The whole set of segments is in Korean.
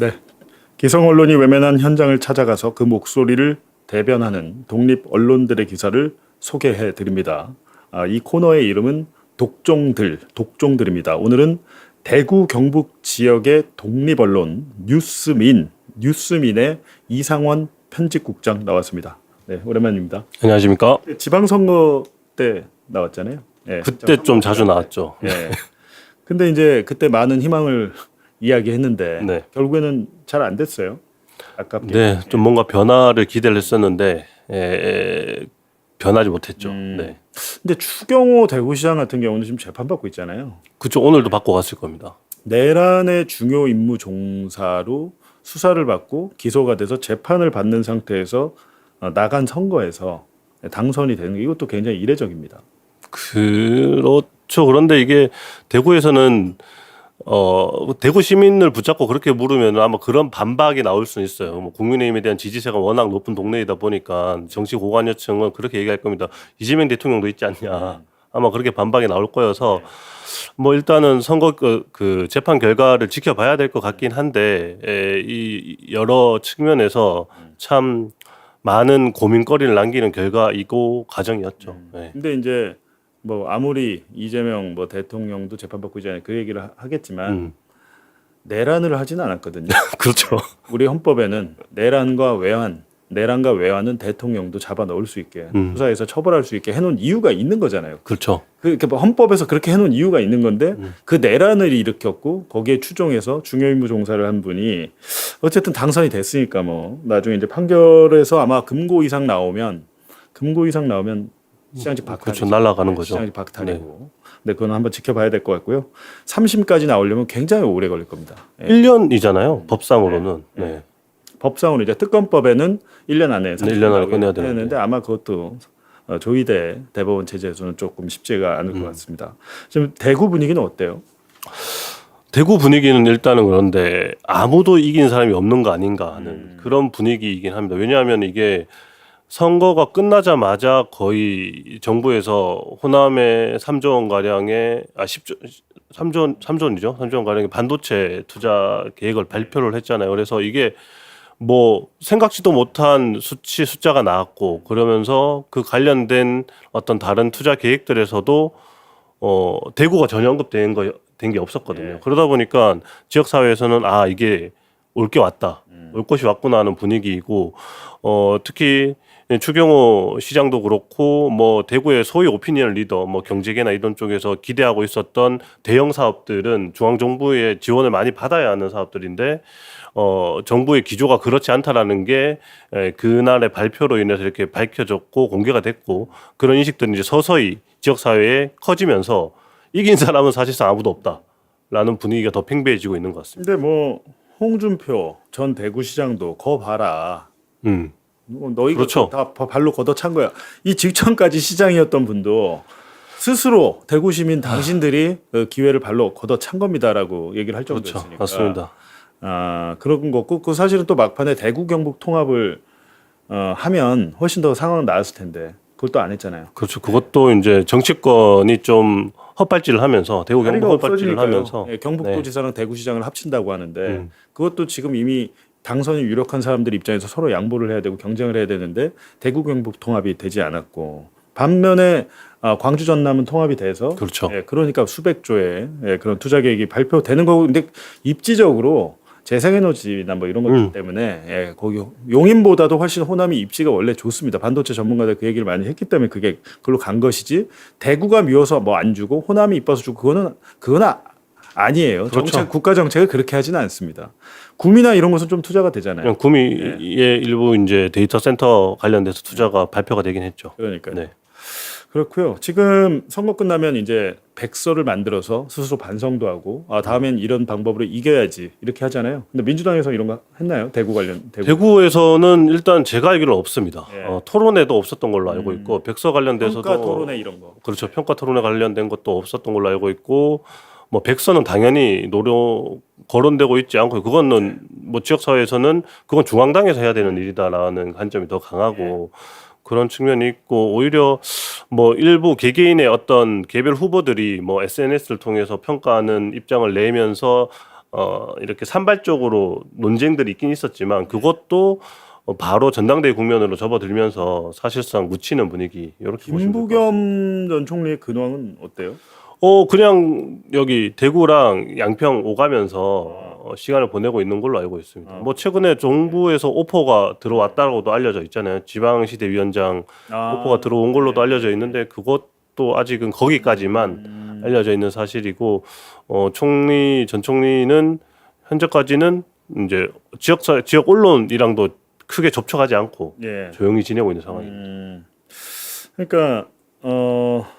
네. 기성 언론이 외면한 현장을 찾아가서 그 목소리를 대변하는 독립 언론들의 기사를 소개해 드립니다. 이 코너의 이름은 독종들입니다. 오늘은 대구 경북 지역의 독립 언론 뉴스민의 이상원 편집국장 나왔습니다. 네, 오랜만입니다. 안녕하십니까? 지방선거 때 나왔잖아요. 네, 그때 좀 자주 나왔죠. 네. 근데 이제 그때 많은 희망을 이야기했는데 네. 결국에는 잘 안 됐어요. 아깝게. 네, 좀 뭔가 변화를 기대를 했었는데 변하지 못했죠. 네, 근데 추경호 대구시장 같은 경우는 지금 재판받고 있잖아요. 그쪽 오늘도 받고 갔을 겁니다. 내란의 중요 임무 종사로 수사를 받고 기소가 돼서 재판을 받는 상태에서 나간 선거에서 당선이 되는 게 이것도 굉장히 이례적입니다. 그렇죠. 그런데 이게 대구에서는 대구 시민을 붙잡고 그렇게 물으면 아마 그런 반박이 나올 수는 있어요. 뭐 국민의힘에 대한 지지세가 워낙 높은 동네이다 보니까 정치 고관여층은 그렇게 얘기할 겁니다. 이재명 대통령도 있지 않냐. 아마 그렇게 반박이 나올 거여서 뭐 일단은 선거 그 재판 결과를 지켜봐야 될 것 같긴 한데 이 여러 측면에서 참 많은 고민거리를 남기는 결과이고 과정이었죠. 네. 근데 이제 뭐 아무리 이재명 뭐 대통령도 재판받고 있잖아요. 그 얘기를 하겠지만 내란을 하지는 않았거든요. 그렇죠. 우리 헌법에는 내란과 외환은 대통령도 잡아 넣을 수 있게 수사해서 처벌할 수 있게 해놓은 이유가 있는 거잖아요. 그렇죠. 그러니까 뭐 헌법에서 그렇게 해놓은 이유가 있는 건데 그 내란을 일으켰고 거기에 추종해서 중요임무 종사를 한 분이 어쨌든 당선이 됐으니까 뭐 나중에 이제 판결에서 아마 금고 이상 나오면 시장직 박탈이죠. 그렇죠. 날아가는 거죠. 시장직 박탈이고. 근데 그건 한번 지켜봐야 될 것 같고요. 3심까지 나오려면 굉장히 오래 걸릴 겁니다. 예. 1년이잖아요. 법상으로는. 네. 법상으로 이제 특검법에는 1년 안에 1년 안에 끝내야 되는데 아마 그것도 조희대 대법원 체제에서는 조금 쉽지가 않을 것 같습니다. 지금 대구 분위기는 어때요? 대구 분위기는 일단은 그런데 아무도 이긴 사람이 없는 거 아닌가 하는 그런 분위기이긴 합니다. 왜냐하면 이게 선거가 끝나자마자 거의 정부에서 호남에 3조 원 가량의 3조 원이죠. 3조 원 가량의 반도체 투자 계획을 발표를 했잖아요. 그래서 이게 뭐 생각지도 못한 숫자가 나왔고 그러면서 그 관련된 어떤 다른 투자 계획들에서도 대구가 전혀 언급된 게 없었거든요. 그러다 보니까 지역 사회에서는 이게 올 게 왔다, 올 것이 왔구나 하는 분위기이고 특히 추경호 시장도 그렇고 뭐 대구의 소위 오피니언 리더 뭐 경제계나 이런 쪽에서 기대하고 있었던 대형 사업들은 중앙 정부의 지원을 많이 받아야 하는 사업들인데 정부의 기조가 그렇지 않다라는 게 그날의 발표로 인해서 이렇게 밝혀졌고 공개가 됐고 그런 인식들이 이제 서서히 지역 사회에 커지면서 이긴 사람은 사실상 아무도 없다라는 분위기가 더 팽배해지고 있는 것 같습니다. 근데 뭐 홍준표 전 대구시장도 거 봐라. 너희가 그렇죠. 다 발로 걷어찬 거야. 이 직전까지 시장이었던 분도 스스로 대구 시민 당신들이 그 기회를 발로 걷어찬 겁니다라고 얘기를 할 그렇죠. 정도였으니까. 맞습니다. 그런 거고 그 사실은 또 막판에 대구 경북 통합을 하면 훨씬 더 상황은 나았을 텐데 그걸 또 안 했잖아요. 그렇죠. 그것도 이제 정치권이 좀 헛발질을 하면서 대구 경북 헛발질을 하면서 경북도지사랑 대구시장을 합친다고 하는데 그것도 지금 이미 당선이 유력한 사람들 입장에서 서로 양보를 해야 되고 경쟁을 해야 되는데 대구 경북 통합이 되지 않았고 반면에 광주 전남은 통합이 돼서 그렇죠. 그러니까 수백조의 그런 투자 계획이 발표되는 거고 근데 입지적으로 재생에너지나 뭐 이런 것들 때문에 거기 용인보다도 훨씬 호남이 입지가 원래 좋습니다. 반도체 전문가들 그 얘기를 많이 했기 때문에 그게 그걸로 간 것이지 대구가 미워서 뭐 안 주고 호남이 이뻐서 주고 그거는 아니에요. 그렇죠. 국가 정책을 그렇게 하지는 않습니다. 구미나 이런 것은 좀 투자가 되잖아요. 구미의 일부 이제 데이터 센터 관련돼서 투자가 발표가 되긴 했죠. 그러니까요. 네. 그렇고요. 지금 선거 끝나면 이제 백서를 만들어서 스스로 반성도 하고 다음엔 이런 방법으로 이겨야지 이렇게 하잖아요. 근데 민주당에서 이런 거 했나요? 대구에서는 일단 제가 알기로는 없습니다. 토론회도 없었던 걸로 알고 있고 백서 관련돼서도 평가 토론회 이런 거. 그렇죠. 평가 토론회 관련된 것도 없었던 걸로 알고 있고 뭐 백서는 당연히 거론되고 있지 않고 그거는 뭐 지역 사회에서는 그건 중앙당에서 해야 되는 일이다라는 관점이 더 강하고 그런 측면이 있고 오히려 뭐 일부 개개인의 어떤 개별 후보들이 뭐 SNS를 통해서 평가하는 입장을 내면서 이렇게 산발적으로 논쟁들이 있긴 있었지만 그것도 바로 전당대회 국면으로 접어들면서 사실상 묻히는 분위기 이렇게 보시면 될것 같습니다. 김부겸 전 총리의 근황은 어때요? 그냥 여기 대구랑 양평 오가면서 시간을 보내고 있는 걸로 알고 있습니다. 뭐 최근에 정부에서 오퍼가 들어왔다고도 알려져 있잖아요. 지방시대위원장 오퍼가 들어온 걸로도 알려져 있는데 그것도 아직은 거기까지만 알려져 있는 사실이고 총리 전 총리는 현재까지는 이제 지역 언론이랑도 크게 접촉하지 않고 예. 조용히 지내고 있는 상황입니다. 그러니까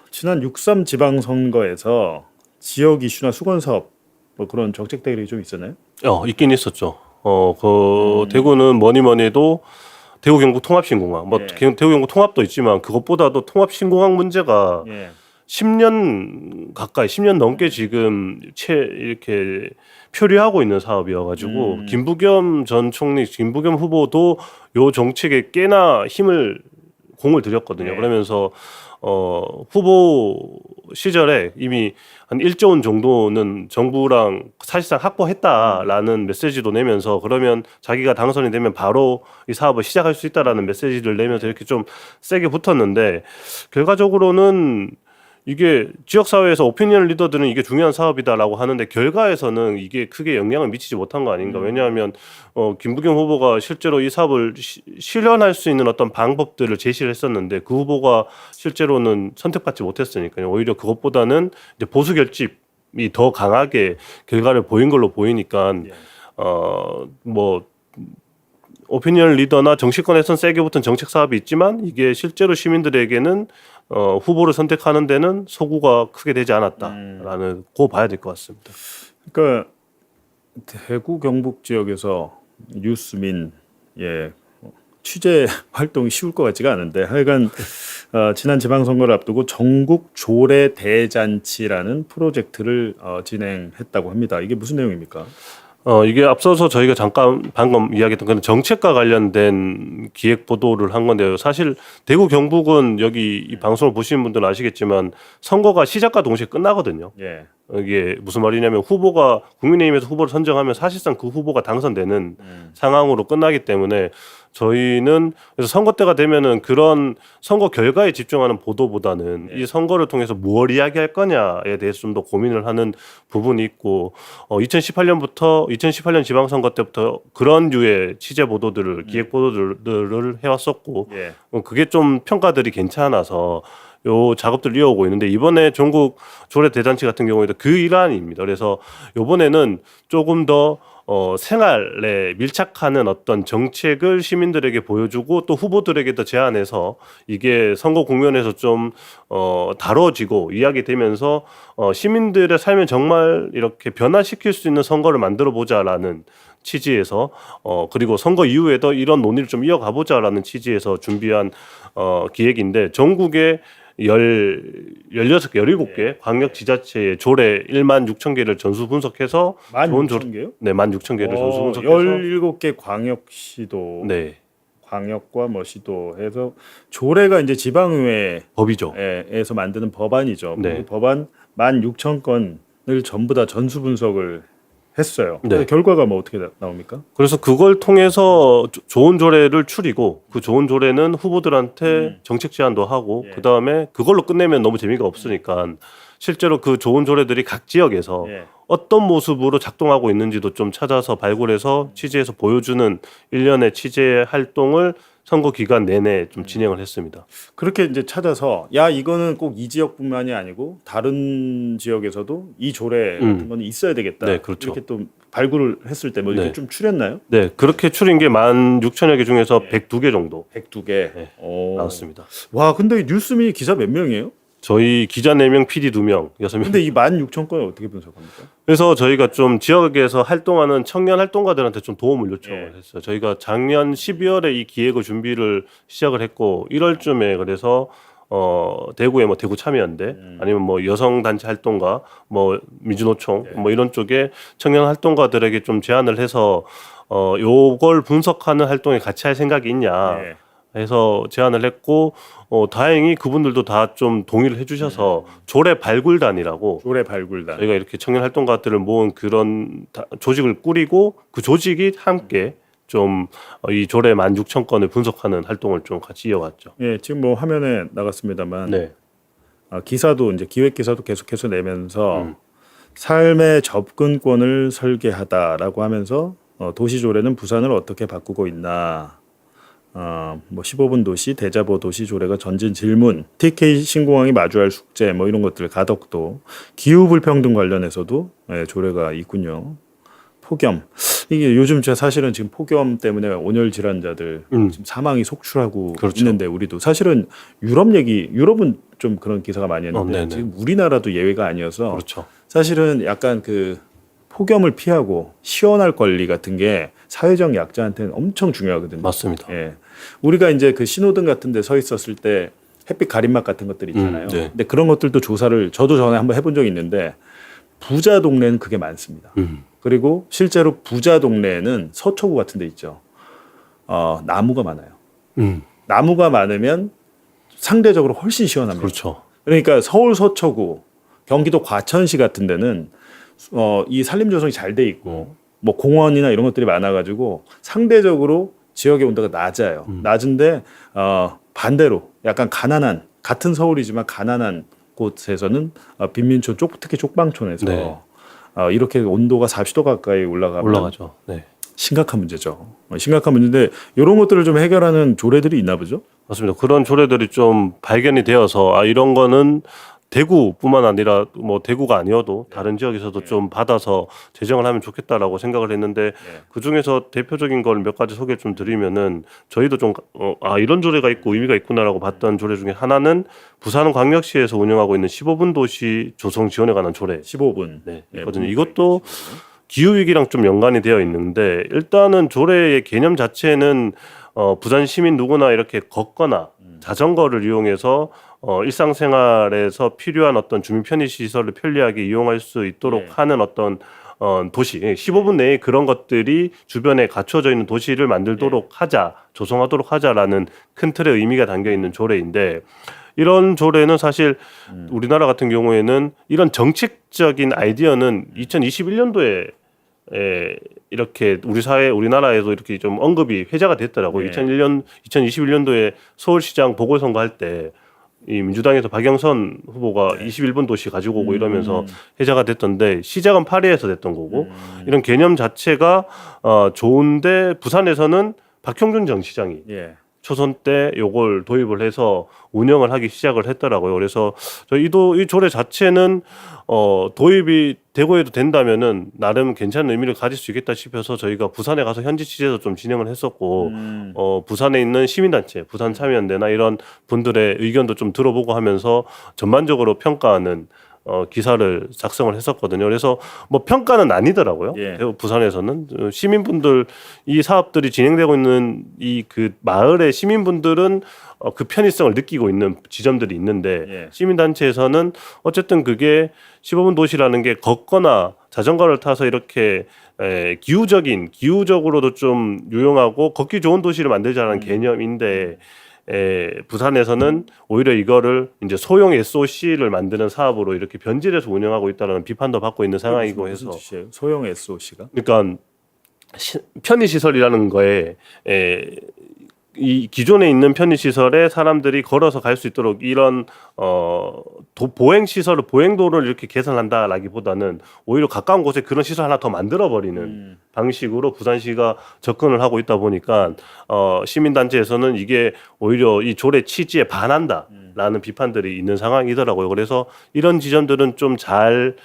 지난 6.3 지방선거에서 지역 이슈나 수건 사업 뭐 그런 정책 대결이 좀 있었나요? 있긴 있었죠. 대구는 뭐니 해도 대구 경북 통합 신공항. 뭐 예. 대구 경북 통합도 있지만 그것보다도 통합 신공항 문제가 예. 10년 가까이 10년 넘게 지금 이렇게 표류하고 있는 사업이어가지고 김부겸 전 총리, 김부겸 후보도 요 정책에 꽤나 공을 들였거든요. 네. 그러면서 후보 시절에 이미 한 1조 원 정도는 정부랑 사실상 확보했다라는 메시지도 내면서 그러면 자기가 당선이 되면 바로 이 사업을 시작할 수 있다라는 메시지를 내면서 이렇게 좀 세게 붙었는데 결과적으로는 이게 지역사회에서 오피니언 리더들은 이게 중요한 사업이다라고 하는데 결과에서는 이게 크게 영향을 미치지 못한 거 아닌가. 왜냐하면 김부겸 후보가 실제로 이 사업을 실현할 수 있는 어떤 방법들을 제시를 했었는데 그 후보가 실제로는 선택받지 못했으니까요. 오히려 그것보다는 이제 보수 결집이 더 강하게 결과를 보인 걸로 보이니까 뭐 오피니언 리더나 정치권에선 세게 붙은 정책 사업이 있지만 이게 실제로 시민들에게는 후보를 선택하는 데는 소구가 크게 되지 않았다라는 고 봐야 될 것 같습니다. 그러니까 대구 경북 지역에서 뉴스민 취재 활동이 쉬울 것 같지가 않은데 하여간 지난 지방선거를 앞두고 전국 조례 대잔치라는 프로젝트를 진행했다고 합니다. 이게 무슨 내용입니까? 이게 앞서서 저희가 잠깐 방금 이야기했던 그런 정책과 관련된 기획 보도를 한 건데요. 사실 대구 경북은 여기 이 방송을 보시는 분들은 아시겠지만 선거가 시작과 동시에 끝나거든요. 예. 이게 무슨 말이냐면 후보가 국민의힘에서 후보를 선정하면 사실상 그 후보가 당선되는 상황으로 끝나기 때문에 저희는 그래서 선거 때가 되면은 그런 선거 결과에 집중하는 보도보다는 이 선거를 통해서 무엇 이야기할 거냐에 대해서 좀 더 고민을 하는 부분이 있고 2018년 지방선거 때부터 그런 류의 취재 보도들을 기획 보도들을 해왔었고 그게 좀 평가들이 괜찮아서 요 작업들 이어오고 있는데 이번에 전국 조례 대잔치 같은 경우에도 그 일환입니다. 그래서 이번에는 조금 더 생활에 밀착하는 어떤 정책을 시민들에게 보여주고 또 후보들에게도 제안해서 이게 선거 국면에서 좀 다뤄지고 이야기되면서 시민들의 삶을 정말 이렇게 변화시킬 수 있는 선거를 만들어 보자라는 취지에서 그리고 선거 이후에도 이런 논의를 좀 이어가 보자라는 취지에서 준비한 기획인데 전국에 16개, 17개 광역 지자체의 조례 1만 6천 개를 전수 분석해서 16,000개요? 네, 16,000개를 전수 분석해서 17개 광역시도 네. 광역과 뭐 시도 해서 조례가 이제 지방의회 법이죠. 에서 만드는 법안이죠. 네. 그 법안 16,000건을 전부 다 전수 분석을 했어요. 네. 결과가 뭐 어떻게 나옵니까? 그래서 그걸 통해서 좋은 조례를 추리고 그 좋은 조례는 후보들한테 정책 제안도 하고 그다음에 그걸로 끝내면 너무 재미가 없으니까 실제로 그 좋은 조례들이 각 지역에서 어떤 모습으로 작동하고 있는지도 좀 찾아서 발굴해서 취재해서 보여주는 일련의 취재 활동을 선거 기간 내내 좀 진행을 했습니다. 그렇게 이제 찾아서 야 이거는 꼭 이 지역뿐만이 아니고 다른 지역에서도 이 조례 같은 건 있어야 되겠다. 네, 그렇죠. 이렇게 또 발굴을 했을 때 뭐 이렇게 네. 좀 추렸나요? 네, 그렇게 추린 게 16,000여 개 중에서 102개 정도 102개 네, 나왔습니다. 와, 근데 뉴스미 기자 몇 명이에요? 저희 기자 4명, PD 2명, 6명. 근데 이 16,000건을 어떻게 분석합니까? 그래서 저희가 좀 지역에서 활동하는 청년 활동가들한테 좀 도움을 요청을 했어요. 저희가 작년 12월에 이 기획을 준비를 시작을 했고 1월쯤에 그래서 대구에 뭐 대구 참여연대 아니면 뭐 여성 단체 활동가 뭐 민주노총 뭐 이런 쪽에 청년 활동가들에게 좀 제안을 해서 요걸 분석하는 활동에 같이 할 생각이 있냐. 해서 제안을 했고 다행히 그분들도 다 좀 동의를 해주셔서 조례 발굴단이라고 조례 발굴단. 저희가 이렇게 청년 활동가들을 모은 그런 조직을 꾸리고 그 조직이 함께 좀 이 조례 16,000건을 분석하는 활동을 좀 같이 이어왔죠. 예, 지금 뭐 화면에 나갔습니다만 네. 기사도 이제 기획 기사도 계속해서 내면서 삶의 접근권을 설계하다라고 하면서 도시조례는 부산을 어떻게 바꾸고 있나. 뭐 15분 도시, 대자보 도시 조례가 전진 질문, TK 신공항이 마주할 숙제 뭐 이런 것들 가덕도, 기후 불평등 관련해서도 예, 조례가 있군요. 폭염. 이게 요즘 제가 사실은 지금 폭염 때문에 온열 질환자들 지금 사망이 속출하고 그렇죠. 있는데 우리도 사실은 유럽은 좀 그런 기사가 많이 했는데 네네. 지금 우리나라도 예외가 아니어서 그렇죠. 사실은 약간 그 폭염을 피하고 시원할 권리 같은 게 사회적 약자한테는 엄청 중요하거든요. 맞습니다. 예. 우리가 이제 그 신호등 같은 데 서 있었을 때 햇빛 가림막 같은 것들 있잖아요. 네. 근데 그런 것들도 조사를 저도 전에 한번 해본 적이 있는데 부자 동네는 그게 많습니다. 그리고 실제로 부자 동네에는 서초구 같은 데 있죠. 나무가 많아요. 나무가 많으면 상대적으로 훨씬 시원합니다. 그렇죠. 그러니까 서울 서초구, 경기도 과천시 같은 데는 이 산림 조성이 잘 돼 있고 뭐 공원이나 이런 것들이 많아가지고 상대적으로 지역의 온도가 낮아요. 낮은데 반대로 약간 가난한 같은 서울이지만 가난한 곳에서는 빈민촌 특히 쪽방촌에서 네. 이렇게 온도가 40도 가까이 올라가죠. 네. 심각한 문제죠. 심각한 문제인데 이런 것들을 좀 해결하는 조례들이 있나 보죠. 맞습니다. 그런 조례들이 좀 발견이 되어서 이런 거는 대구뿐만 아니라 뭐 대구가 아니어도 다른 지역에서도 좀 받아서 제정을 하면 좋겠다라고 생각을 했는데 그 중에서 대표적인 걸 몇 가지 소개 좀 드리면은 저희도 좀 이런 조례가 있고 의미가 있구나라고 봤던 조례 중에 하나는 부산광역시에서 운영하고 있는 15분 도시 조성 지원에 관한 조례. 15분. 네, 있거든요. 이것도 기후 위기랑 좀 연관이 되어 있는데 일단은 조례의 개념 자체는 부산 시민 누구나 이렇게 걷거나 자전거를 이용해서 일상생활에서 필요한 어떤 주민 편의 시설을 편리하게 이용할 수 있도록 하는 어떤 도시 15분 내에 그런 것들이 주변에 갖춰져 있는 도시를 만들도록 하자, 조성하도록 하자라는 큰 틀의 의미가 담겨 있는 조례인데 이런 조례는 사실 우리나라 같은 경우에는 이런 정책적인 아이디어는 2021년도에 이렇게 우리나라에도 이렇게 좀 언급이 회자가 됐더라고요. 2021년도에 서울시장 보궐선거 할 때 이 민주당에서 박영선 후보가 21분 도시 가지고 오고 이러면서 회자가 됐던데 시작은 파리에서 됐던 거고 이런 개념 자체가 좋은데 부산에서는 박형준 전 시장이 초선 때 요걸 도입을 해서 운영을 하기 시작을 했더라고요. 그래서 이 조례 자체는 도입이 되고 해도 된다면은 나름 괜찮은 의미를 가질 수 있겠다 싶어서 저희가 부산에 가서 현지 취재도 좀 진행을 했었고 부산에 있는 시민단체, 부산 참여연대나 이런 분들의 의견도 좀 들어보고 하면서 전반적으로 평가하는 기사를 작성을 했었거든요. 그래서 뭐 평가는 아니더라고요. 부산에서는 시민분들 이 사업들이 진행되고 있는 이 그 마을의 시민분들은 그 편의성을 느끼고 있는 지점들이 있는데 시민단체에서는 어쨌든 그게 15분 도시라는 게 걷거나 자전거를 타서 이렇게 기후적으로도 좀 유용하고 걷기 좋은 도시를 만들자는 개념인데 부산에서는 오히려 이거를 이제 소형 SOC를 만드는 사업으로 이렇게 변질해서 운영하고 있다는 비판도 받고 있는 상황이고 해서 무슨 뜻이에요? 소형 SOC가? 그러니까 편의시설이라는 거에 이 기존에 있는 편의시설에 사람들이 걸어서 갈 수 있도록 이런 보행도를 이렇게 개선한다라기보다는 오히려 가까운 곳에 그런 시설 하나 더 만들어버리는 방식으로 부산시가 접근을 하고 있다 보니까 시민단체에서는 이게 오히려 이 조례 취지에 반한다라는 비판들이 있는 상황이더라고요. 그래서 이런 지점들은 좀 잘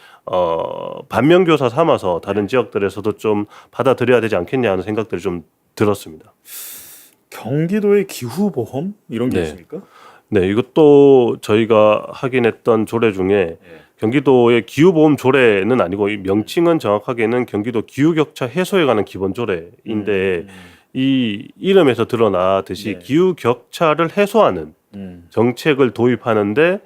반면교사 삼아서 다른 지역들에서도 좀 받아들여야 되지 않겠냐 하는 생각들이 좀 들었습니다. 경기도의 기후보험 이런 게 있습니까? 네, 이것도 저희가 확인했던 조례 중에 경기도의 기후보험 조례는 아니고 이 명칭은 정확하게는 경기도 기후격차 해소에 관한 기본 조례인데 이 이름에서 드러나듯이 기후격차를 해소하는 정책을 도입하는데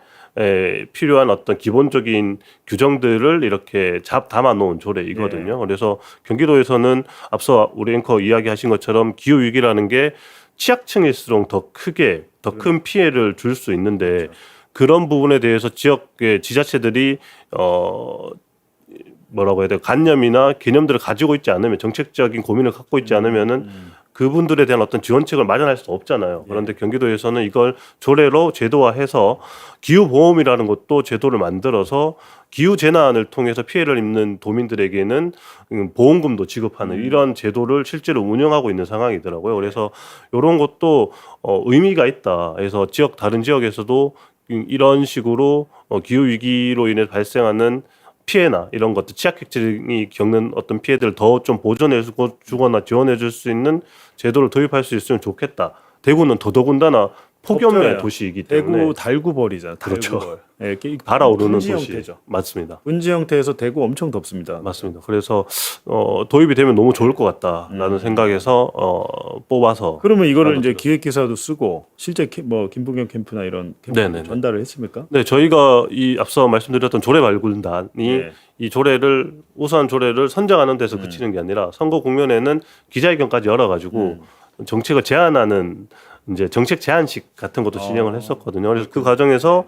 필요한 어떤 기본적인 규정들을 이렇게 담아 놓은 조례이거든요. 그래서 경기도에서는 앞서 우리 앵커 이야기하신 것처럼 기후 위기라는 게 취약층일수록 더 큰 피해를 줄 수 있는데 그런 부분에 대해서 지역의 지자체들이 뭐라고 해야 돼요? 관념이나 개념들을 가지고 있지 않으면 정책적인 고민을 갖고 있지 않으면은 그분들에 대한 어떤 지원책을 마련할 수 없잖아요. 그런데 경기도에서는 이걸 조례로 제도화해서 기후보험이라는 것도 제도를 만들어서 기후재난을 통해서 피해를 입는 도민들에게는 보험금도 지급하는 이런 제도를 실제로 운영하고 있는 상황이더라고요. 그래서 이런 것도 의미가 있다. 그래서 다른 지역에서도 이런 식으로 기후위기로 인해 발생하는 피해나 이런 것들 취약계층이 겪는 어떤 피해들을 더 좀 보존해 주거나 지원해 줄 수 있는 제도를 도입할 수 있으면 좋겠다. 대구는 더더군다나 폭염의 없잖아요. 도시이기 때문에 대구 달구벌이잖아. 그렇죠. 달구벌. 예, 달아오르는 분지 도시. 형태죠. 맞습니다. 분지 형태에서 대구 엄청 덥습니다. 맞습니다. 그래서 도입이 되면 너무 좋을 것 같다라는 생각에서 뽑아서 그러면 이거를 이제 만들었습니다. 기획 기사도 쓰고 실제 뭐 김부겸 캠프나 이런 캠프 네네네. 전달을 했습니까? 네, 저희가 이 앞서 말씀드렸던 조례 발굴단이 네. 이 우수한 조례를 선정하는 데서 그치는 게 아니라 선거 국면에는 기자회견까지 열어가지고 정책을 제안하는 이제 정책 제안식 같은 것도 진행을 했었거든요. 그래서 그 과정에서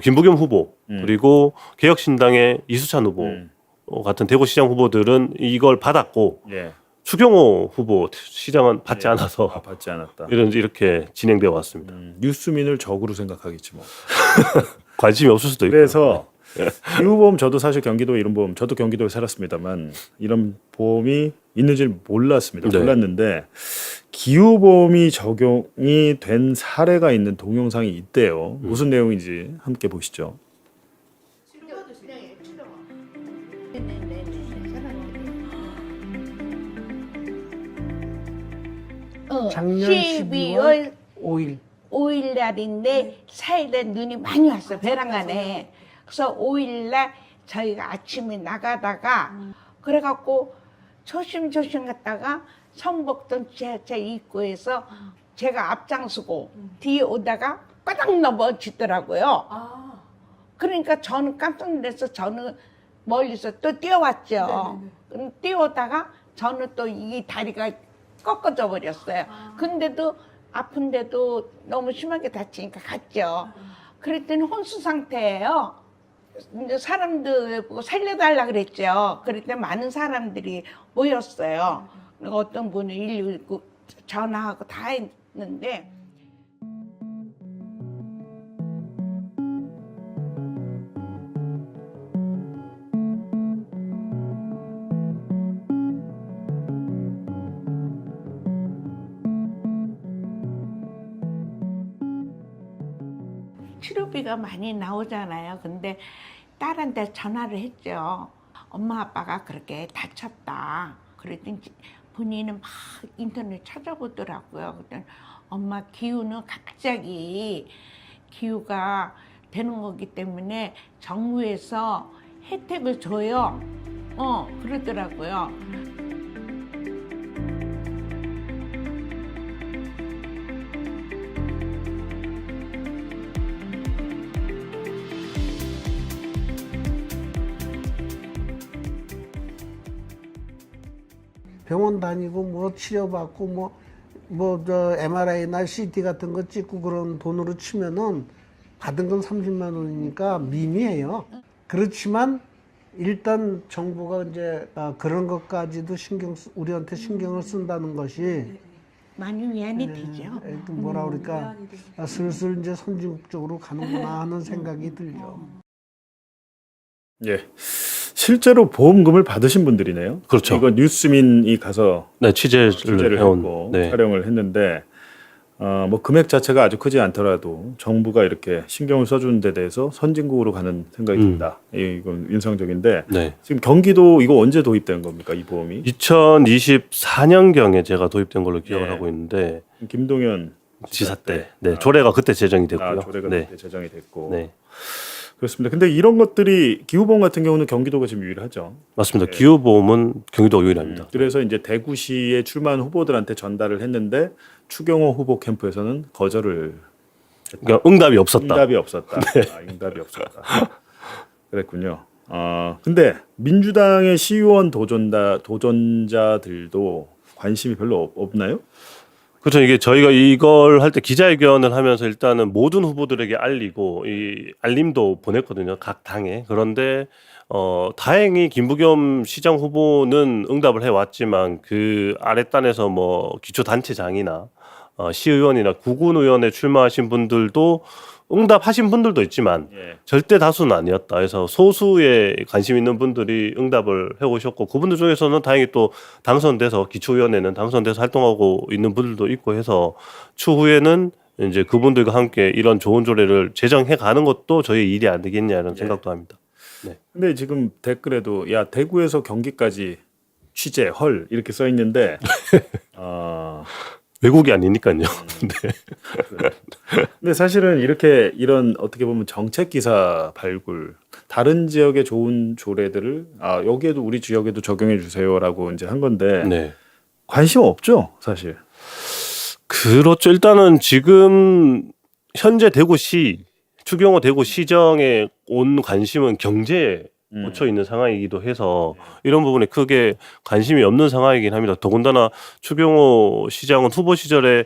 김부겸 후보 그리고 개혁신당의 이수찬 후보 같은 대구시장 후보들은 이걸 받았고 예. 추경호 후보 시장은 받지 않아서 받지 않았다. 이렇게 진행되어 왔습니다. 뉴스민을 적으로 생각하겠지 뭐. 관심이 없을 수도 있고. 그래서 기후보험 저도 사실 경기도에 이런 보험 저도 경기도에 살았습니다만 이런 보험이 있는지를 몰랐습니다. 네. 몰랐는데 기후보험이 적용이 된 사례가 있는 동영상이 있대요. 무슨 내용인지 함께 보시죠. 작년 12월 5일 5일 날인데 4일에 눈이 많이 왔어 벼랑 안에. 그래서 5일 날 저희가 아침에 나가다가 그래갖고 조심조심 갔다가 성북동 지하철 입구에서 제가 앞장서고 뒤에 오다가 바닥 넘어지더라고요. 그러니까 저는 깜짝 놀라서 저는 멀리서 또 뛰어왔죠. 그럼 뛰어오다가 저는 또 이 다리가 꺾어져 버렸어요. 근데도 아픈데도 너무 심하게 다치니까 갔죠. 그랬더니 혼수 상태예요. 이제 사람들 보고 살려달라 그랬죠. 그랬더니 많은 사람들이 모였어요. 그리고 어떤 분은 119 전화하고 다 했는데 치료비가 많이 나오잖아요. 근데 딸한테 전화를 했죠. 엄마 아빠가 그렇게 다쳤다. 그랬더니 본인은 막 인터넷 찾아보더라고요. 그랬더니 엄마 기후는 갑자기 기후가 되는 거기 때문에 정부에서 혜택을 줘요. 그러더라고요. 병원 다니고 뭐 치료받고 저 MRI나 CT 같은 거 찍고 그런 돈으로 치면은 받은 건 30만 원이니까 미미해요. 그렇지만 일단 정부가 이제 그런 것까지도 우리한테 신경을 쓴다는 것이 많이 위안이 되죠. 뭐라 그럴까 슬슬 이제 선진국적으로 가는구나 하는 생각이 들죠. 예. 실제로 보험금을 받으신 분들이네요. 그렇죠. 이거 뉴스민이 가서 네, 취재를 해온 했고 네. 촬영을 했는데 뭐 금액 자체가 아주 크지 않더라도 정부가 이렇게 신경을 써주는 데 대해서 선진국으로 가는 생각이 든다. 이건 인상적인데 네. 지금 경기도 이거 언제 도입된 겁니까? 이 보험이? 2024년경에 제가 도입된 걸로 기억을 네. 하고 있는데 김동연 지사 때 조례가 그때 제정이 됐고요. 조례가 네. 그때 제정이 됐고 네. 그렇습니다. 근데 이런 것들이 기후보험 같은 경우는 경기도가 지금 유일하죠. 맞습니다. 기후보험은 경기도가 유일합니다. 그래서 이제 대구시에 출마한 후보들한테 전달을 했는데 추경호 후보 캠프에서는 거절을 그러니까 응답이 없었다. 응답이 없었다. 응답이 없었다. 그랬군요. 근데 민주당의 시의원 도전자들도 관심이 별로 없나요? 그렇죠. 이게 저희가 이걸 할 때 기자회견을 하면서 일단은 모든 후보들에게 알리고 이 알림도 보냈거든요. 각 당에. 그런데 다행히 김부겸 시장 후보는 응답을 해왔지만 그 아랫단에서 뭐 기초단체장이나 시의원이나 구군의원에 출마하신 분들도 응답하신 분들도 있지만 예. 절대 다수는 아니었다. 그래서 소수의 관심 있는 분들이 응답을 해오셨고 그분들 중에서는 다행히 또 당선돼서 기초위원회는 당선돼서 활동하고 있는 분들도 있고 해서 추후에는 이제 그분들과 함께 이런 좋은 조례를 제정해 가는 것도 저희 일이 아니겠냐 이런 생각도 합니다. 근데 지금 댓글에도 야 대구에서 경기까지 취재 헐 이렇게 써 있는데 외국이 아니니까요. 네. 근데 사실은 이렇게 이런 어떻게 보면 정책 기사 발굴 다른 지역의 좋은 조례들을 여기에도 우리 지역에도 적용해 주세요라고 이제 한 건데 네. 관심 없죠 사실. 그렇죠. 일단은 지금 현재 대구시 추경호 대구시정에 온 관심은 경제에 꽂혀 있는 상황이기도 해서 이런 부분에 크게 관심이 없는 상황이긴 합니다. 더군다나 추경호 시장은 후보 시절에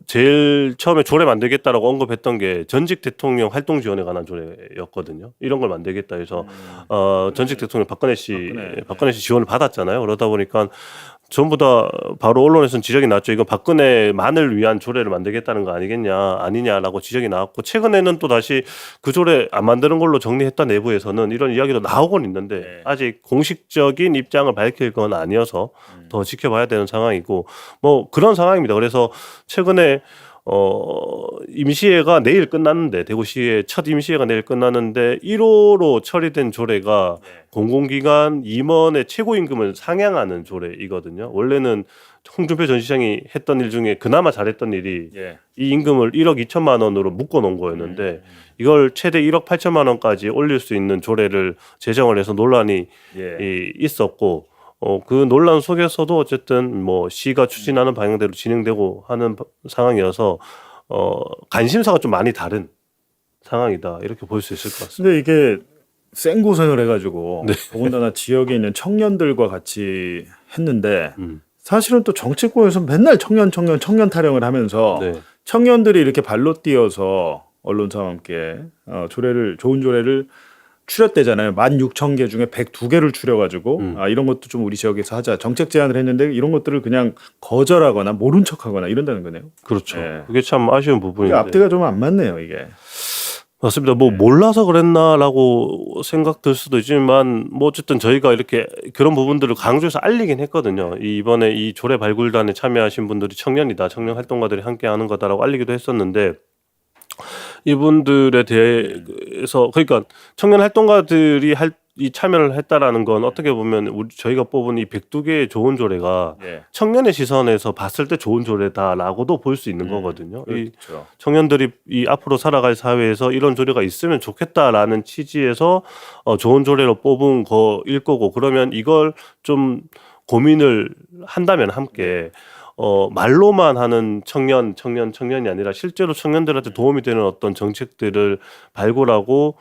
제일 처음에 조례 만들겠다라고 언급했던 게 전직 대통령 활동 지원에 관한 조례였거든요. 이런 걸 만들겠다 해서 전직 대통령 박근혜 씨 지원을 받았잖아요. 그러다 보니까 전부 다 바로 언론에서는 지적이 나왔죠. 이건 박근혜만을 위한 조례를 만들겠다는 거 아니냐라고 지적이 나왔고 최근에는 또 다시 그 조례 안 만드는 걸로 정리했다 내부에서는 이런 이야기도 나오곤 있는데 아직 공식적인 입장을 밝힐 건 아니어서 더 지켜봐야 되는 상황이고 뭐 그런 상황입니다. 그래서 최근에 임시회가 내일 끝났는데 대구시의 첫 임시회가 내일 끝났는데 1호로 처리된 조례가 공공기관 임원의 최고임금을 상향하는 조례이거든요. 원래는 홍준표 전 시장이 했던 일 중에 그나마 잘했던 일이 이 임금을 1억 2천만 원으로 묶어놓은 거였는데 이걸 최대 1억 8천만 원까지 올릴 수 있는 조례를 제정을 해서 논란이 있었고 그 논란 속에서도 어쨌든 뭐 시가 추진하는 방향대로 진행되고 하는 상황이어서 관심사가 좀 많이 다른 상황이다 이렇게 볼 수 있을 것 같습니다. 근데 이게 생고생을 해가지고 더군다나 지역에 있는 청년들과 같이 했는데 사실은 또 정치권에서 맨날 청년 타령을 하면서 청년들이 이렇게 발로 뛰어서 언론사와 함께 좋은 조례를 추렸대잖아요. 16,000개 중에 102개를 추려가지고 이런 것도 좀 우리 지역에서 하자 정책 제안을 했는데 이런 것들을 그냥 거절하거나 모른 척하거나 이런다는 거네요. 그렇죠. 그게 참 아쉬운 부분인데 앞뒤가 좀 안 맞네요 이게. 맞습니다. 뭐 몰라서 그랬나라고 생각될 수도 있지만 뭐 어쨌든 저희가 이렇게 그런 부분들을 강조해서 알리긴 했거든요. 이번에 이 조례 발굴단에 참여하신 분들이 청년이다, 청년 활동가들이 함께하는 거다라고 알리기도 했었는데 이분들에 대해서 그러니까 청년 활동가들이 이 참여를 했다라는 건 어떻게 보면 저희가 뽑은 이 102개의 좋은 조례가 청년의 시선에서 봤을 때 좋은 조례다라고도 볼 수 있는 거거든요. 그렇죠. 이 청년들이 이 앞으로 살아갈 사회에서 이런 조례가 있으면 좋겠다라는 취지에서 좋은 조례로 뽑은 거일 거고 그러면 이걸 좀 고민을 한다면 함께 말로만 하는 청년이 아니라 실제로 청년들한테 도움이 되는 어떤 정책들을 발굴하고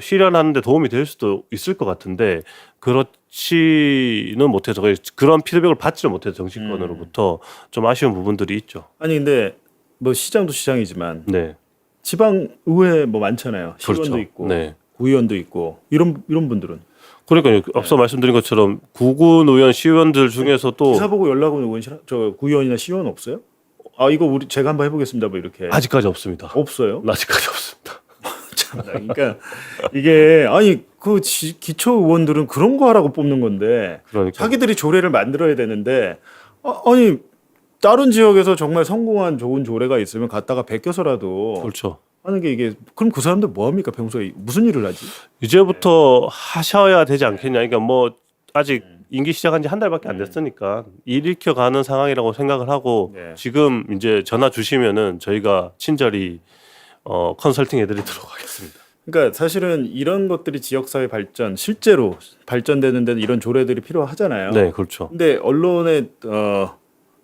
실현하는 데 도움이 될 수도 있을 것 같은데 그렇지는 못해서 그런 피드백을 받지를 못해서 정치권으로부터 좀 아쉬운 부분들이 있죠. 아니 근데 뭐 시장도 시장이지만 네. 지방 의회 뭐 많잖아요. 시의원도 그렇죠. 있고 네. 구의원도 있고 이런 분들은 그러니까요. 앞서 말씀드린 것처럼 구군 의원 시의원들 중에서도 기사 보고 연락 온 의원 저 구의원이나 시의원 없어요? 이거 제가 한번 해보겠습니다. 뭐 이렇게 아직까지 없습니다. 없어요? 아직까지 없습니다. 그러니까 이게 그 기초 의원들은 그런 거 하라고 뽑는 건데 그러니까. 자기들이 조례를 만들어야 되는데 아니 다른 지역에서 정말 성공한 좋은 조례가 있으면 갖다가 베껴서라도 그렇죠. 하는 게 이게 그럼 그 사람들 뭐 합니까? 평소에 무슨 일을 하지? 이제부터 하셔야 되지 않겠냐. 그러니까 뭐 아직 임기 시작한 지 한 달밖에 안 됐으니까 일 익혀가는 상황이라고 생각을 하고 지금 이제 전화 주시면은 저희가 친절히 컨설팅 해드리도록 하겠습니다. 그러니까 사실은 이런 것들이 지역사회 발전 실제로 발전되는 데는 이런 조례들이 필요하잖아요. 네, 그렇죠. 근데 언론에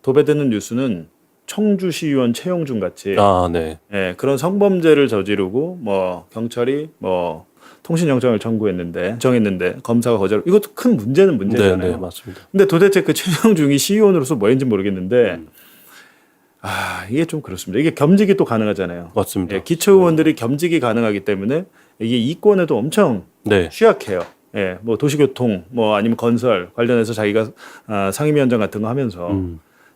도배되는 뉴스는 청주시의원 최영준 같이 네. 그런 성범죄를 저지르고 뭐 경찰이 뭐 통신영장을 정했는데 검사가 거절. 이것도 큰 문제잖아요. 네, 맞습니다. 근데 도대체 그 최영준이 시의원으로서 뭐 했는지 모르겠는데 이게 좀 그렇습니다. 이게 겸직이 또 가능하잖아요. 맞습니다. 예, 기초의원들이 겸직이 가능하기 때문에 이게 이권에도 엄청 네. 취약해요. 예, 뭐 도시교통, 뭐 아니면 건설 관련해서 자기가 상임위원장 같은 거 하면서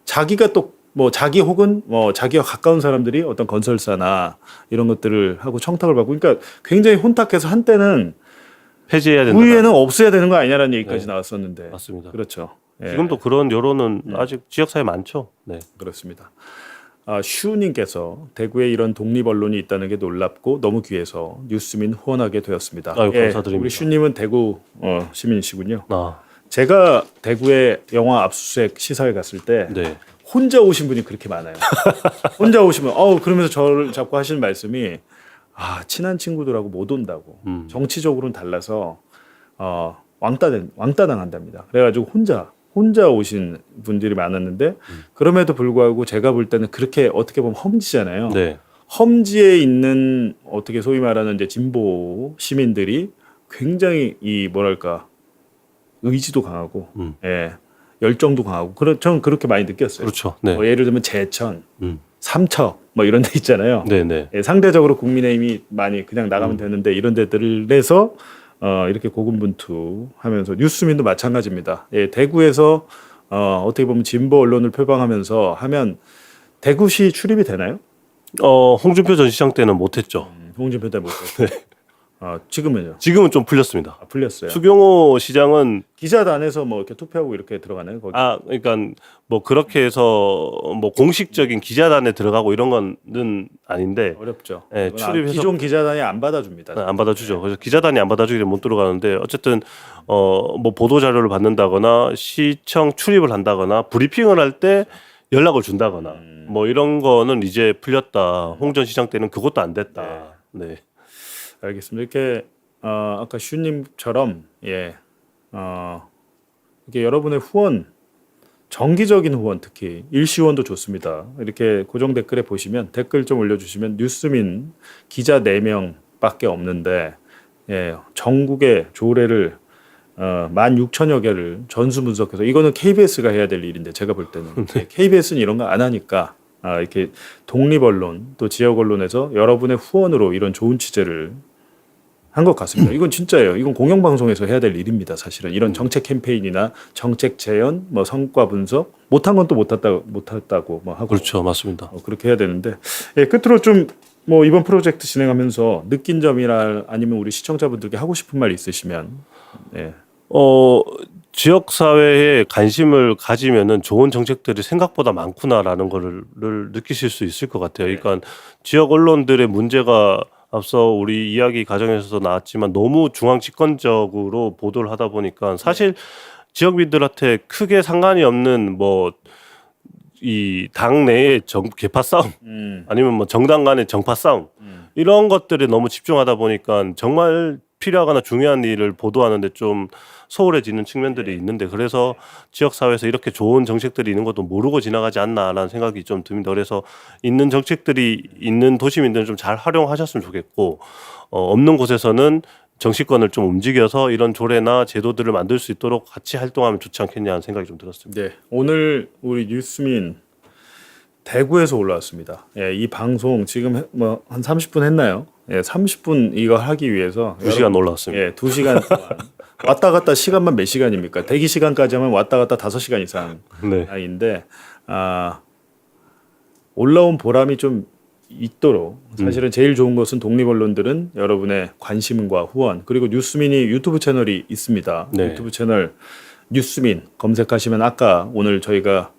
자기가 또 뭐 자기 혹은 뭐 자기와 가까운 사람들이 어떤 건설사나 이런 것들을 하고 청탁을 받고, 그러니까 굉장히 혼탁해서 한때는 폐지해야 된다. 구의회는 없애야 되는 거 아니냐라는 얘기까지 네. 나왔었는데. 맞습니다. 그렇죠. 예, 지금도 그런 여론은 아직 지역사회 많죠. 네. 그렇습니다. 슈님께서 대구에 이런 독립 언론이 있다는 게 놀랍고 너무 귀해서 뉴스민 후원하게 되었습니다. 아유, 감사드립니다. 우리 슈님은 대구 시민이시군요. 아, 제가 대구에 영화 압수수색 시사회 갔을 때 네. 혼자 오신 분이 그렇게 많아요. 혼자 오시면 그러면서 저를 자꾸 하시는 말씀이 친한 친구들하고 못 온다고. 정치적으로는 달라서 왕따 당한답니다. 그래가지고 혼자 오신 분들이 많았는데 그럼에도 불구하고 제가 볼 때는 그렇게 어떻게 보면 험지잖아요. 네. 험지에 있는 어떻게 소위 말하는 이제 진보 시민들이 굉장히 이 뭐랄까 의지도 강하고 예, 열정도 강하고 저는 그렇게 많이 느꼈어요. 그렇죠. 네. 예를 들면 제천, 삼척 뭐 이런 데 있잖아요. 네, 네. 예, 상대적으로 국민의힘이 많이 그냥 나가면 되는데 이런 데들에서 이렇게 고군분투하면서 뉴스민도 마찬가지입니다. 예, 대구에서 어떻게 보면 진보 언론을 표방하면서 하면 대구시 출입이 되나요? 홍준표 전 시장 때는 못했죠. 홍준표 때 못했고. 지금은요? 지금은 좀 풀렸습니다. 풀렸어요. 추경호 시장은 기자단에서 뭐 이렇게 투표하고 이렇게 들어가나요? 거기? 그러니까 뭐 그렇게 해서 뭐 공식적인 기자단에 들어가고 이런 거는 아닌데 어렵죠. 예, 이건 출입해서- 기존 기자단이 안 받아줍니다. 안 받아주죠. 그래서 기자단이 안 받아주기 때문에 못 들어가는데 어쨌든 뭐 보도 자료를 받는다거나 시청 출입을 한다거나 브리핑을 할 때 연락을 준다거나 뭐 이런 거는 이제 풀렸다. 홍 전 시장 때는 그것도 안 됐다. 네. 알겠습니다. 이렇게 아까 슈님처럼 이게 여러분의 후원, 정기적인 후원, 특히 일시 후원도 좋습니다. 이렇게 고정 댓글에 보시면 댓글 좀 올려주시면 뉴스민 기자 4명밖에 없는데 전국의 조례를 16,000여 개를 전수 분석해서, 이거는 KBS가 해야 될 일인데 제가 볼 때는 KBS는 이런 거 안 하니까 이렇게 독립 언론 또 지역 언론에서 여러분의 후원으로 이런 좋은 취재를 한 것 같습니다. 이건 진짜예요. 이건 공영방송에서 해야 될 일입니다. 사실은 이런 정책 캠페인이나 정책 재현, 뭐 성과 분석 못한 건 또 못했다고 뭐 하고 그렇죠. 맞습니다. 그렇게 해야 되는데 끝으로 좀 뭐 이번 프로젝트 진행하면서 느낀 점이나 아니면 우리 시청자분들께 하고 싶은 말 있으시면 지역 사회에 관심을 가지면은 좋은 정책들이 생각보다 많구나라는 거를 느끼실 수 있을 것 같아요. 그러니까 지역 언론들의 문제가 앞서 우리 이야기 과정에서도 나왔지만 너무 중앙 집권적으로 보도를 하다 보니까 사실 지역민들한테 크게 상관이 없는 뭐 이 당 내의 계파 싸움 아니면 뭐 정당 간의 정파 싸움 이런 것들에 너무 집중하다 보니까 정말 필요하거나 중요한 일을 보도하는데 좀 소홀해지는 측면들이 있는데, 그래서 지역 사회에서 이렇게 좋은 정책들이 있는 것도 모르고 지나가지 않나라는 생각이 좀 듭니다. 그래서 있는 정책들이 있는 도시민들은 좀 잘 활용하셨으면 좋겠고, 없는 곳에서는 정치권을 좀 움직여서 이런 조례나 제도들을 만들 수 있도록 같이 활동하면 좋지 않겠냐는 생각이 좀 들었습니다. 네, 오늘 우리 뉴스민 대구에서 올라왔습니다. 이 방송 지금 뭐 한 30분 했나요? 30분 이거 하기 위해서 2시간 올라왔습니다. 2시간 동안 왔다 갔다 시간만 몇 시간입니까? 대기 시간까지 하면 왔다 갔다 5시간 이상인데 올라온 보람이 좀 있도록, 사실은 제일 좋은 것은 독립 언론들은 여러분의 관심과 후원, 그리고 뉴스민이 유튜브 채널이 있습니다. 네. 유튜브 채널 뉴스민 검색하시면 아까 오늘 저희가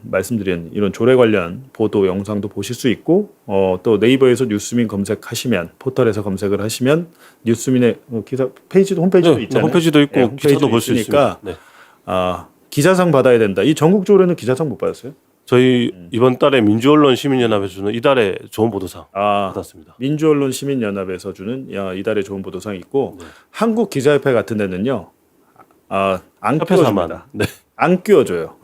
말씀드린 이런 조례 관련 보도 영상도 보실 수 있고, 또 네이버에서 뉴스민 검색하시면, 포털에서 검색을 하시면 뉴스민의 기사 페이지도 홈페이지도 있잖아요. 홈페이지도 있고 홈페이지도 기사도 볼 수 있으니까 있습니다. 네. 기자상 받아야 된다. 이 전국 조례는 기자상 못 받았어요? 저희 이번 달에 민주언론 시민연합에서 주는 이달의 좋은 보도상 받았습니다. 민주언론 시민연합에서 주는 이달의 좋은 보도상이 있고, 한국 기자협회 같은 데는요 안 끼워줍니다. 네. 안 끼워줘요.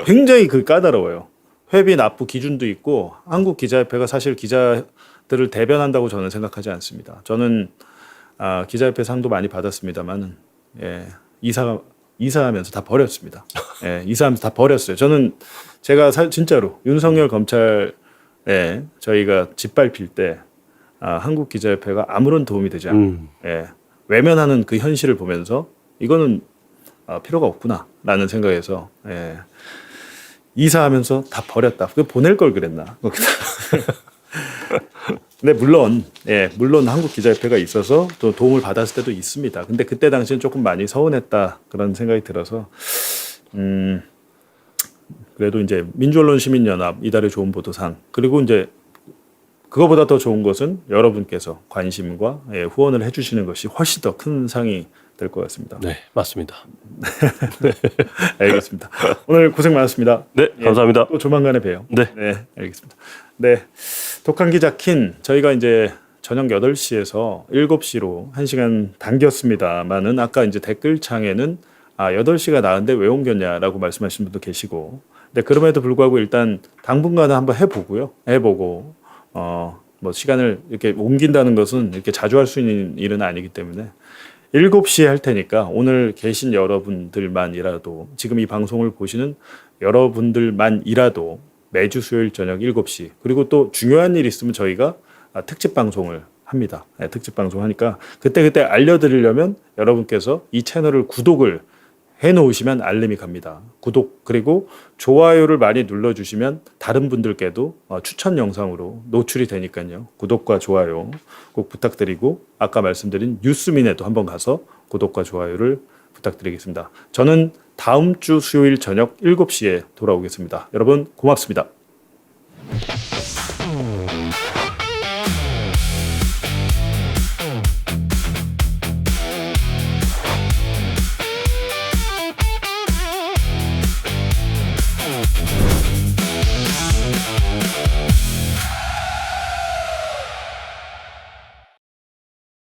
굉장히 까다로워요. 회비 납부 기준도 있고, 한국 기자협회가 사실 기자들을 대변한다고 저는 생각하지 않습니다. 저는 기자협회 상도 많이 받았습니다만 이사 이사하면서 다 버렸습니다. 예, 이사하면서 다 버렸어요. 저는 제가 진짜로 윤석열 검찰에 저희가 짓밟힐 때 한국기자협회가 아무런 도움이 되지 않고 외면하는 그 현실을 보면서 이거는 필요가 없구나라는 생각에서 이사하면서 다 버렸다. 그 보낼 걸 그랬나? 근데 물론 한국기자협회가 있어서 또 도움을 받았을 때도 있습니다. 근데 그때 당시엔 조금 많이 서운했다 그런 생각이 들어서 그래도 이제 민주언론 시민연합 이달의 좋은 보도상 그리고 이제 그거보다 더 좋은 것은 여러분께서 관심과 후원을 해주시는 것이 훨씬 더 큰 상이 될 것 같습니다. 네, 맞습니다. 알겠습니다. 오늘 고생 많았습니다. 네, 감사합니다. 또 조만간에 봬요. 네. 알겠습니다. 네, 독한 기자 킨 저희가 이제 저녁 8시에서 7시로 1시간 당겼습니다만은 아까 이제 댓글창에는 8시가 나은데 왜 옮겼냐라고 말씀하신 분도 계시고 근데 그럼에도 불구하고 일단 당분간은 한번 해보고 뭐 시간을 이렇게 옮긴다는 것은 이렇게 자주 할 수 있는 일은 아니기 때문에 7시에 할 테니까 오늘 계신 여러분들만이라도 지금 이 방송을 보시는 여러분들만이라도 매주 수요일 저녁 7시 그리고 또 중요한 일 있으면 저희가 특집 방송을 합니다. 특집 방송 하니까 그때 알려드리려면 여러분께서 이 채널을 구독을 해놓으시면 알림이 갑니다. 구독 그리고 좋아요를 많이 눌러주시면 다른 분들께도 추천 영상으로 노출이 되니까요. 구독과 좋아요 꼭 부탁드리고 아까 말씀드린 뉴스민에도 한번 가서 구독과 좋아요를 부탁드리겠습니다. 저는 다음 주 수요일 저녁 7시에 돌아오겠습니다. 여러분 고맙습니다.